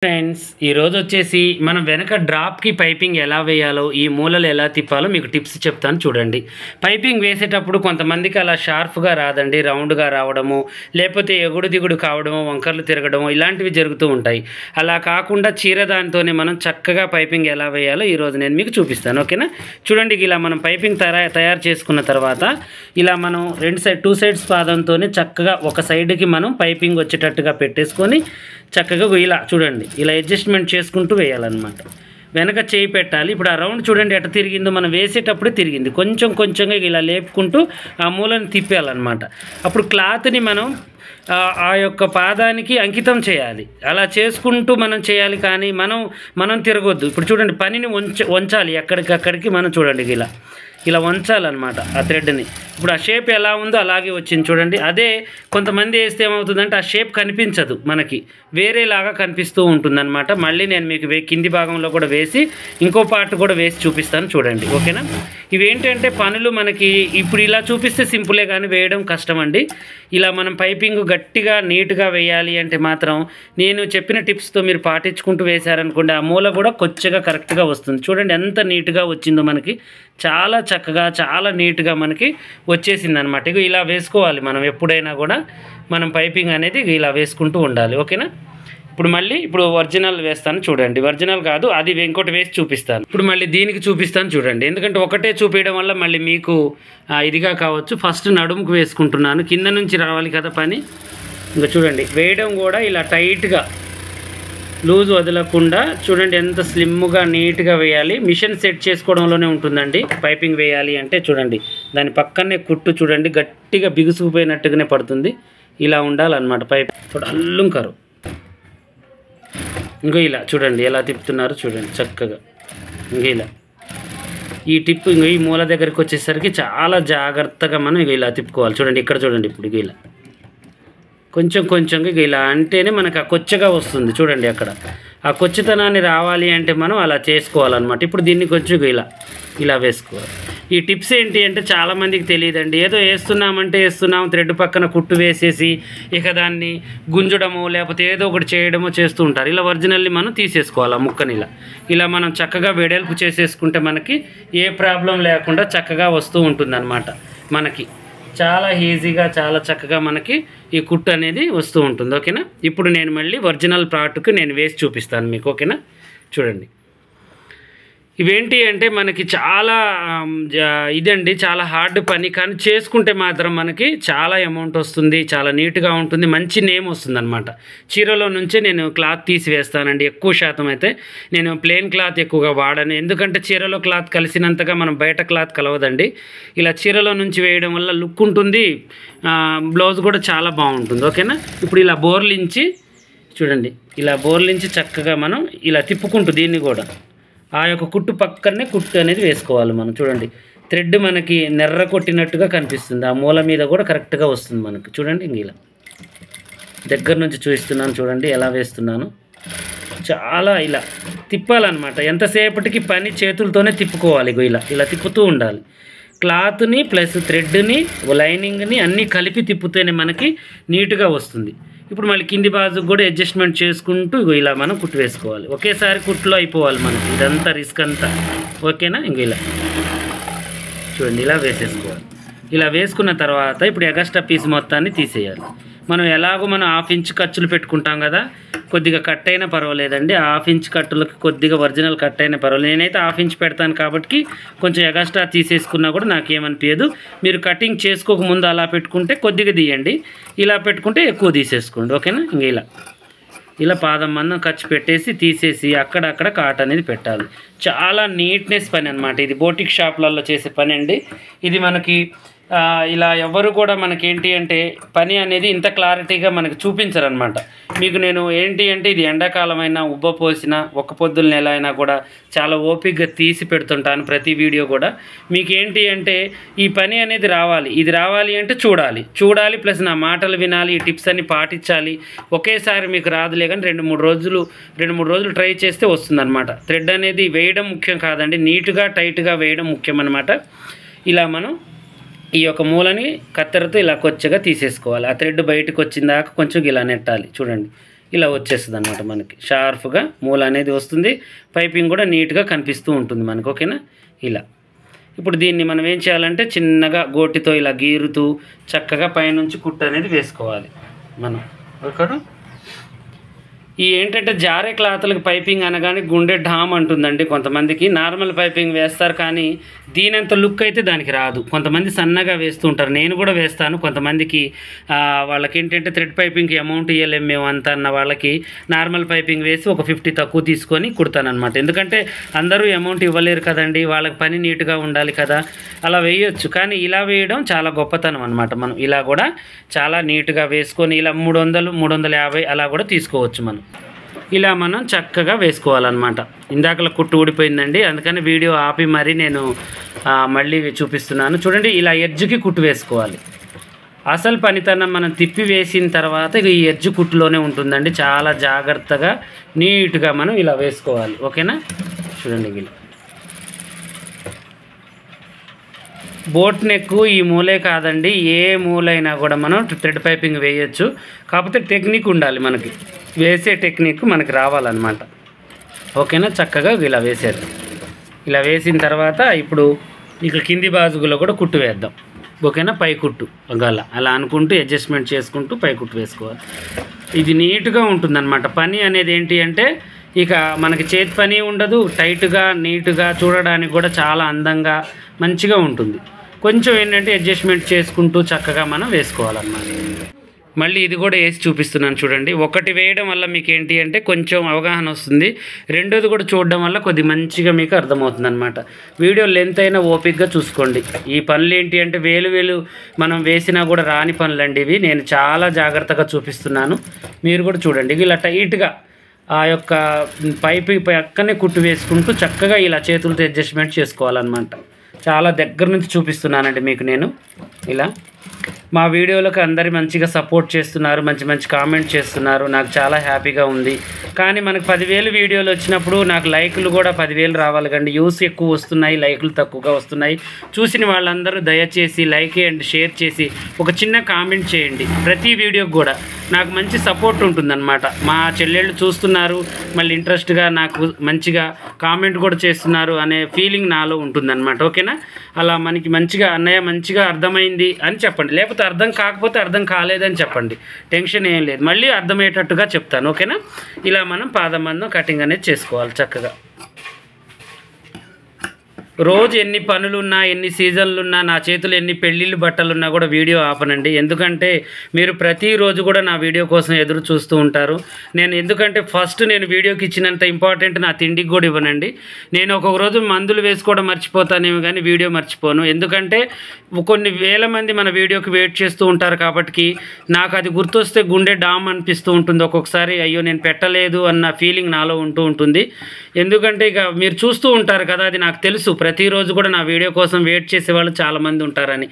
Friends ఈరోజు వచ్చేసి మనం వెనక డ్రాప్కి పైపింగ్ ఎలా వేయాలో ఈ మూలలు ఎలా తిప్పాలో మీకు టిప్స్ చెప్తాను చూడండి. పైపింగ్ వేసేటప్పుడు కొంతమందికి అలా షార్ప్గా రాదండి, రౌండ్గా రావడము, లేకపోతే ఎగుడు దిగుడు కావడము, వంకర్లు తిరగడము ఇలాంటివి జరుగుతూ ఉంటాయి. అలా కాకుండా చీర దానితోనే మనం చక్కగా పైపింగ్ ఎలా వేయాలో ఈరోజు నేను మీకు చూపిస్తాను. ఓకేనా? చూడండి, ఇలా మనం పైపింగ్ తయారు చేసుకున్న తర్వాత ఇలా మనం టూ సైడ్స్ పాదంతోనే చక్కగా ఒక సైడ్కి మనం పైపింగ్ వచ్చేటట్టుగా పెట్టేసుకొని చక్కగా ఇలా చూడండి, ఇలా అడ్జస్ట్మెంట్ చేసుకుంటూ వేయాలన్నమాట. వెనక చేయి పెట్టాలి. ఇప్పుడు ఆ రౌండ్ చూడండి ఎట్ట తిరిగిందో, మనం వేసేటప్పుడే తిరిగింది. కొంచెంగా ఇలా లేపుకుంటూ ఆ మూలను తిప్పేయాలన్నమాట. అప్పుడు క్లాత్ని మనం ఆ యొక్క పాదానికి అంకితం చేయాలి. అలా చేసుకుంటూ మనం చేయాలి, కానీ మనం తిరగొద్దు. ఇప్పుడు చూడండి, పనిని వంచాలి ఎక్కడికక్కడికి. మనం చూడండి ఇలా వంచాలన్నమాట ఆ థ్రెడ్ని. ఇప్పుడు ఆ షేప్ ఎలా ఉందో అలాగే వచ్చింది చూడండి. అదే కొంతమంది వేస్తే ఏమవుతుందంటే ఆ షేప్ కనిపించదు, మనకి వేరేలాగా కనిపిస్తూ ఉంటుందన్నమాట. మళ్ళీ నేను మీకు కింది భాగంలో కూడా వేసి ఇంకో పార్ట్ కూడా వేసి చూపిస్తాను చూడండి. ఓకేనా? ఇవేంటంటే పనులు మనకి ఇప్పుడు ఇలా చూపిస్తే సింపులే, కానీ వేయడం కష్టం అండి. ఇలా మనం పైపింగ్ గట్టిగా నీట్గా వేయాలి అంటే మాత్రం నేను చెప్పిన టిప్స్తో మీరు పాటించుకుంటూ వేశారనుకోండి, ఆ మూల కూడా కొద్దిగా కరెక్ట్గా వస్తుంది. చూడండి ఎంత నీట్గా వచ్చిందో, మనకి చాలా చక్కగా చాలా నీట్గా మనకి వచ్చేసింది అనమాట. ఇక ఇలా వేసుకోవాలి మనం ఎప్పుడైనా కూడా. మనం పైపింగ్ అనేది ఇలా వేసుకుంటూ ఉండాలి. ఓకేనా? ఇప్పుడు ఒరిజినల్ వేస్తాను చూడండి. ఒరిజినల్ కాదు, అది ఇంకోటి వేసి చూపిస్తాను. ఇప్పుడు మళ్ళీ దీనికి చూపిస్తాను చూడండి. ఎందుకంటే ఒకటే చూపించడం వల్ల మళ్ళీ మీకు ఇదిగా కావచ్చు. ఫస్ట్ నడుముకు వేసుకుంటున్నాను, కింద నుంచి రావాలి కదా పని. ఇంకా చూడండి, వేయడం కూడా ఇలా టైట్గా లూజ్ వదలకుండా చూడండి ఎంత స్లిమ్గా నీట్గా వేయాలి. మిషన్ సెట్ చేసుకోవడంలోనే ఉంటుందండి పైపింగ్ వేయాలి అంటే. చూడండి, దాని పక్కనే కుట్టు చూడండి గట్టిగా బిగుసుకుపోయినట్టుగానే పడుతుంది. ఇలా ఉండాలన్నమాట పైప్. ఇప్పుడు అల్లుంకరు ఇంకో ఇలా చూడండి ఎలా తిప్పుతున్నారు చూడండి చక్కగా. ఇంక ఇలా ఈ టిప్ ఈ మూల దగ్గరికి వచ్చేసరికి చాలా జాగ్రత్తగా మనం ఇలా తిప్పుకోవాలి. చూడండి ఇక్కడ చూడండి, ఇప్పుడు ఇలా కొంచెంగా ఇలా అంటేనే మనకు ఆ కొచ్చగా వస్తుంది. చూడండి అక్కడ ఆ కొచ్చితనాన్ని రావాలి అంటే మనం అలా చేసుకోవాలన్నమాట. ఇప్పుడు దీన్ని కొంచెం ఇలా వేసుకోవాలి. ఈ టిప్స్ ఏంటి అంటే చాలామందికి తెలియదండి. ఏదో వేస్తున్నాం థ్రెడ్ పక్కన కుట్టు వేసేసి ఇక దాన్ని గుంజడమో లేకపోతే ఏదో ఒకటి చేయడమో చేస్తూ ఉంటారు. ఇలా ఒరిజినల్లీ మనం తీసేసుకోవాలి ఆ ముక్కని. ఇలా మనం చక్కగా వెడల్పు చేసేసుకుంటే మనకి ఏ ప్రాబ్లం లేకుండా చక్కగా వస్తూ ఉంటుందన్నమాట. మనకి చాలా ఈజీగా చాలా చక్కగా మనకి ఈ కుట్టు అనేది వస్తూ ఉంటుంది. ఓకేనా? ఇప్పుడు నేను మళ్ళీ ఒరిజినల్ పార్ట్కి నేను వేసి చూపిస్తాను మీకు. ఓకేనా? చూడండి, ఇవేంటి అంటే మనకి చాలా ఇదండి, చాలా హార్డ్ పని, కానీ చేసుకుంటే మాత్రం మనకి చాలా అమౌంట్ వస్తుంది, చాలా నీట్గా ఉంటుంది, మంచి నేమ్ వస్తుంది అనమాట. చీరలో నుంచే నేను క్లాత్ తీసి వేస్తానండి. ఎక్కువ శాతం అయితే నేను ప్లెయిన్ క్లాత్ ఎక్కువగా వాడను, ఎందుకంటే చీరలో క్లాత్ కలిసినంతగా మనం బయట క్లాత్ కలవదండి. ఇలా చీరలో నుంచి వేయడం వల్ల లుక్ ఉంటుంది, బ్లౌజ్ కూడా చాలా బాగుంటుంది. ఓకేనా? ఇప్పుడు ఇలా బోర్లించి చూడండి, ఇలా బోర్లించి చక్కగా మనం ఇలా తిప్పుకుంటూ దీన్ని కూడా ఆ యొక్క కుట్టు పక్కనే కుట్టు అనేది వేసుకోవాలి మనం. చూడండి, థ్రెడ్ మనకి నెర్ర కొట్టినట్టుగా కనిపిస్తుంది, ఆ మూల మీద కూడా కరెక్ట్గా వస్తుంది మనకు. చూడండి, ఇంక ఇలా దగ్గర నుంచి చూపిస్తున్నాను చూడండి ఎలా వేస్తున్నాను. చాలా ఇలా తిప్పాలన్నమాట. ఎంతసేపటికి పని చేతులతోనే తిప్పుకోవాలి. ఇలా తిప్పుతూ ఉండాలి. క్లాత్ని ప్లస్ థ్రెడ్ని లైనింగ్ని అన్నీ కలిపి తిప్పుతేనే మనకి నీట్గా వస్తుంది. ఇప్పుడు మళ్ళీ కింది బాజుకు కూడా అడ్జస్ట్మెంట్ చేసుకుంటూ ఇలా మనం కుట్టు వేసుకోవాలి. ఒకేసారి కుట్టులో అయిపోవాలి మనకి ఇదంతా రిస్క్ అంతా. ఓకేనా? ఇంక ఇలా చూడండి ఇలా వేసేసుకోవాలి. ఇలా వేసుకున్న తర్వాత ఇప్పుడు ఎగస్ట్రా పీస్ మొత్తాన్ని తీసేయాలి. మనం ఎలాగో మనం 1/2 ఇంచ్ ఖర్చులు పెట్టుకుంటాం కదా, కొద్దిగా కట్ అయినా పర్వాలేదండి. 1/2 ఇంచ్ కట్టులకి కొద్దిగా ఒరిజినల్ కట్ అయినా పర్వాలేదు. నేనైతే 1/2 ఇంచ్ పెడతాను కాబట్టి కొంచెం ఎగస్ట్రా తీసేసుకున్నా కూడా నాకేమనిపించదు. మీరు కటింగ్ చేసుకోకముందు అలా పెట్టుకుంటే కొద్దిగా తీయండి, ఇలా పెట్టుకుంటే ఎక్కువ తీసేసుకోండి. ఓకేనా? ఇంక ఇలా పాదం మందం ఖర్చు పెట్టేసి తీసేసి అక్కడక్కడ కాట్ అనేది పెట్టాలి. చాలా నీట్నెస్ పని అనమాట ఇది. బోటిక్ షాప్లలో చేసే పని అండి ఇది. మనకి ఇలా ఎవరు కూడా మనకేంటి అంటే పని అనేది ఇంత క్లారిటీగా మనకి చూపించరనమాట. మీకు నేను ఏంటి అంటే ఇది ఎండాకాలమైనా ఉబ్బపోసిన ఒక్క పొద్దుల నెల అయినా కూడా చాలా ఓపికగా తీసి పెడుతుంటాను ప్రతి వీడియో కూడా. మీకు ఏంటి అంటే ఈ పని అనేది రావాలి, ఇది రావాలి అంటే చూడాలి ప్లస్ నా మాటలు వినాలి, ఈ టిప్స్ అన్ని పాటించాలి. ఒకేసారి మీకు రాదులే, కానీ 2-3 రోజులు ట్రై చేస్తే వస్తుందన్నమాట. థ్రెడ్ అనేది వేయడం ముఖ్యం కాదండి, నీట్గా టైట్గా వేయడం ముఖ్యం అన్నమాట. ఇలా మనం ఈ యొక్క మూలని కత్తెరతో ఇలా కొచ్చగా తీసేసుకోవాలి. ఆ థ్రెడ్ బయటకు వచ్చిందాక కొంచెం ఇలా నెట్టాలి. చూడండి, ఇలా వచ్చేస్తుంది అనమాట. మనకి షార్ప్గా మూల అనేది వస్తుంది, పైపింగ్ కూడా నీట్గా కనిపిస్తూ ఉంటుంది మనకు. ఓకేనా? ఇలా ఇప్పుడు దీన్ని మనం ఏం చేయాలంటే చిన్నగా గోటితో ఇలా గీరుతూ చక్కగా పైనుంచి కుట్టు అనేది వేసుకోవాలి మనం. ఓకేనా? ఈ ఏంటంటే జారే క్లాత్లకు పైపింగ్ అనగానే గుండె ఢామ్ అంటుందండి కొంతమందికి. నార్మల్ పైపింగ్ వేస్తారు కానీ దీనంత లుక్ అయితే దానికి రాదు. కొంతమంది సన్నగా వేస్తూ ఉంటారు, నేను కూడా వేస్తాను. కొంతమందికి వాళ్ళకి ఏంటంటే థ్రెడ్ పైపింగ్కి అమౌంట్ ఇవ్వలేము మేము అంత అన్న వాళ్ళకి నార్మల్ పైపింగ్ వేసి ఒక 50 తక్కువ తీసుకొని కుడతానమాట. ఎందుకంటే అందరూ అమౌంట్ ఇవ్వలేరు కదండి, వాళ్ళకి పని నీట్గా ఉండాలి కదా, అలా వేయొచ్చు. కానీ ఇలా వేయడం చాలా గొప్పతనం అనమాట. మనం ఇలా కూడా చాలా నీట్గా వేసుకొని ఇలా 300, 350 అలా కూడా తీసుకోవచ్చు మనం. ఇలా మనం చక్కగా వేసుకోవాలన్నమాట. ఇందాకలా కుట్టు ఊడిపోయిందండి, అందుకని వీడియో ఆపి మరీ నేను మళ్ళీ చూపిస్తున్నాను. చూడండి, ఇలా ఎడ్జ్కి కుట్టు వేసుకోవాలి. అసలు పనితనం మనం తిప్పి వేసిన తర్వాత ఇక ఈ ఎడ్జ్ కుట్టులోనే ఉంటుందండి. చాలా జాగ్రత్తగా నీట్గా మనం ఇలా వేసుకోవాలి. ఓకేనా? చూడండి, ఇలా బోట్ నెక్ ఈ మూలే కాదండి, ఏ మూలైనా కూడా మనం థ్రెడ్ పైపింగ్ వేయచ్చు. కాకపోతే టెక్నిక్ ఉండాలి, మనకి వేసే టెక్నిక్ మనకి రావాలన్నమాట. ఓకేనా? చక్కగా ఇలా వేసేది. ఇలా వేసిన తర్వాత ఇప్పుడు ఇక కింది బాజుగులో కూడా కుట్టు వేద్దాం. ఓకేనా? పై కుట్టు గల అలా అనుకుంటూ అడ్జస్ట్మెంట్ చేసుకుంటూ పై కుట్టు వేసుకోవాలి. ఇది నీట్గా ఉంటుందన్నమాట. పని అనేది ఏంటి అంటే ఇక మనకి చేతి పని ఉండదు, టైట్గా నీట్గా చూడడానికి కూడా చాలా అందంగా మంచిగా ఉంటుంది. కొంచెం ఏంటంటే అడ్జస్ట్మెంట్ చేసుకుంటూ చక్కగా మనం వేసుకోవాలన్నమాట. మళ్ళీ ఇది కూడా వేసి చూపిస్తున్నాను చూడండి. ఒకటి వేయడం వల్ల మీకు ఏంటి అంటే కొంచెం అవగాహన వస్తుంది, రెండోది కూడా చూడడం వల్ల కొద్ది మంచిగా మీకు అర్థమవుతుంది అనమాట. వీడియో లెంత్ అయినా ఓపిక్గా చూసుకోండి. ఈ పనులు ఏంటి అంటే వేలు మనం వేసినా కూడా రాని పనులండి ఇవి. నేను చాలా జాగ్రత్తగా చూపిస్తున్నాను, మీరు కూడా చూడండి. ఇలా టైట్గా ఆ యొక్క పైపు పక్కనే కుట్టు వేసుకుంటూ చక్కగా ఇలా చేతులతో అడ్జస్ట్మెంట్ చేసుకోవాలన్నమాట. చాలా దగ్గర నుంచి చూపిస్తున్నానండి మీకు నేను. ఇలా మా వీడియోలకు అందరు మంచిగా సపోర్ట్ చేస్తున్నారు, మంచి కామెంట్ చేస్తున్నారు, నాకు చాలా హ్యాపీగా ఉంది. కానీ మనకు 10,000 వీడియోలు వచ్చినప్పుడు నాకు లైకులు కూడా 10,000 రావాలి కండి. వ్యూస్ ఎక్కువ వస్తున్నాయి, లైకులు తక్కువగా వస్తున్నాయి. చూసిన వాళ్ళందరూ దయచేసి లైక్ అండ్ షేర్ చేసి ఒక చిన్న కామెంట్ చేయండి. ప్రతి వీడియోకి కూడా నాకు మంచి సపోర్ట్ ఉంటుందన్నమాట. మా చెల్లెళ్ళు చూస్తున్నారు, మళ్ళీ ఇంట్రెస్ట్గా నాకు మంచిగా కామెంట్ కూడా చేస్తున్నారు అనే ఫీలింగ్ నాలో ఉంటుందన్నమాట. ఓకేనా? అలా మనకి మంచిగా అన్నయ్య మంచిగా అర్థమైంది అని చెప్పండి, లేకపోతే అర్థం కాకపోతే అర్థం కాలేదని చెప్పండి. టెన్షన్ ఏం లేదు, మళ్ళీ అర్థమయ్యేటట్టుగా చెప్తాను. ఓకేనా? ఇలా మనం పాదమందం కటింగ్ అనేది చేసుకోవాలి చక్కగా. రోజు ఎన్ని పనులున్నా, ఎన్ని సీజన్లున్నా, నా చేతులు ఎన్ని పెళ్ళిళ్ళు బట్టలున్నా కూడా వీడియో ఆపనండి. ఎందుకంటే మీరు ప్రతిరోజు కూడా నా వీడియో కోసం ఎదురు చూస్తూ ఉంటారు. ఎందుకంటే ఫస్ట్ నేను వీడియోకి ఇచ్చినంత ఇంపార్టెంట్ నా తిండికి కూడా ఇవ్వనండి. నేను ఒక్కొక్క రోజు మందులు వేసుకోవడం మర్చిపోతానేమో కానీ వీడియో మర్చిపోను. ఎందుకంటే కొన్ని వేల మంది మన వీడియోకి వెయిట్ చేస్తూ ఉంటారు కాబట్టి నాకు అది గుర్తొస్తే గుండె డామ్ అనిపిస్తూ ఉంటుంది. ఒక్కొక్కసారి అయ్యో నేను పెట్టలేదు అన్న ఫీలింగ్ నాలో ఉంటూ ఉంటుంది. ఎందుకంటే ఇక మీరు చూస్తూ ఉంటారు కదా, అది నాకు తెలుసు. ప్రతిరోజు కూడా నా వీడియో కోసం వెయిట్ చేసే వాళ్ళు చాలామంది ఉంటారని.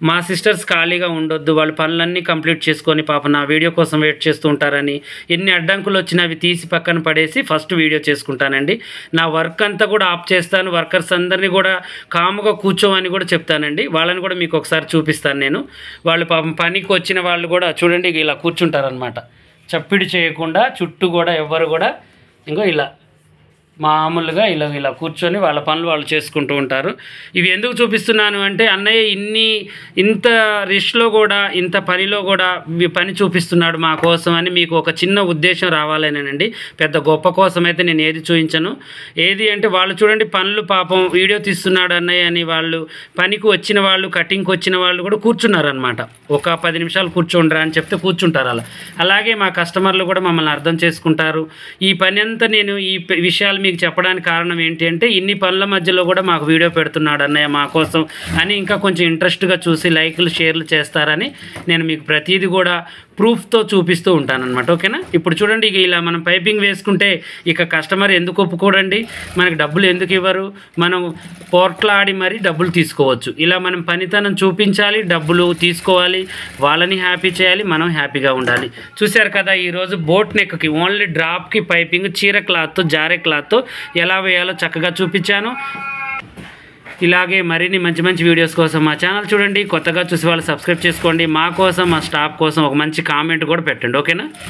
మా సిస్టర్స్ ఖాళీగా ఉండొద్దు, వాళ్ళ పనులన్నీ కంప్లీట్ చేసుకొని పాప నా వీడియో కోసం వెయిట్ చేస్తూ ఉంటారని ఎన్ని అడ్డంకులు వచ్చినా అవి తీసి పక్కన పడేసి ఫస్ట్ వీడియో చేసుకుంటానండి. నా వర్క్ అంతా కూడా ఆఫ్ చేస్తాను. వర్కర్స్ అందరినీ కూడా కాముగా కూర్చోమని కూడా చెప్తానండి. వాళ్ళని కూడా మీకు ఒకసారి చూపిస్తాను నేను. వాళ్ళు పాపం పనికి వచ్చిన వాళ్ళు కూడా చూడండి ఇలా కూర్చుంటారనమాట, చప్పిడి చేయకుండా. చుట్టూ కూడా ఎవ్వరు కూడా ఇంకో ఇలా మామూలుగా ఇలా కూర్చొని వాళ్ళ పనులు వాళ్ళు చేసుకుంటూ ఉంటారు. ఇవి ఎందుకు చూపిస్తున్నాను అంటే అన్నయ్య ఇంత రిష్లో కూడా ఇంత పనిలో కూడా పని చూపిస్తున్నాడు మా కోసం అని మీకు ఒక చిన్న ఉద్దేశం రావాలేనండి. పెద్ద గొప్ప కోసం అయితే నేను ఏది చూపించను. ఏది అంటే వాళ్ళు చూడండి పనులు పాపం వీడియో తీస్తున్నాడు అన్నయ్య అని వాళ్ళు పనికి వచ్చిన వాళ్ళు, కటింగ్కి వచ్చిన వాళ్ళు కూడా కూర్చున్నారనమాట. ఒక 10 నిమిషాలు కూర్చోండిరా అని చెప్తే కూర్చుంటారు. అలాగే మా కస్టమర్లు కూడా మమ్మల్ని అర్థం చేసుకుంటారు. ఈ పని అంతా నేను ఈ విషయాలు మీకు చెప్పడానికి కారణం ఏంటి అంటే ఇన్ని పనుల మధ్యలో కూడా మాకు వీడియో పెడుతున్నాడు అన్నయ్య మా కోసం అని ఇంకా కొంచెం ఇంట్రెస్ట్గా చూసి లైక్లు షేర్లు చేస్తారని నేను మీకు ప్రతిదీ కూడా ప్రూఫ్తో చూపిస్తూ ఉంటానన్నమాట. ఓకేనా? ఇప్పుడు చూడండి ఇలా మనం పైపింగ్ వేసుకుంటే ఇక కస్టమర్ ఎందుకు ఒప్పుకోడండి, మనకి డబ్బులు ఎందుకు ఇవ్వరు, మనం పోట్లాడి మరీ డబ్బులు తీసుకోవచ్చు. ఇలా మనం పనితనం చూపించాలి, డబ్బులు తీసుకోవాలి, వాళ్ళని హ్యాపీ చేయాలి, మనం హ్యాపీగా ఉండాలి. చూశారు కదా ఈరోజు బోట్ నెక్కి ఓన్లీ డ్రాప్కి పైపింగ్ చీర క్లాత్తో, జారే క్లాత్తో ఎలా వేయాలో చక్కగా చూపించాను. ఇలాగే మరిన్ని మంచి వీడియోస్ కోసం మా ఛానల్ చూడండి. కొత్తగా చూసి వాళ్ళు సబ్స్క్రైబ్ చేసుకోండి. మా కోసం, మా స్టాఫ్ కోసం ఒక మంచి కామెంట్ కూడా పెట్టండి. ఓకేనా?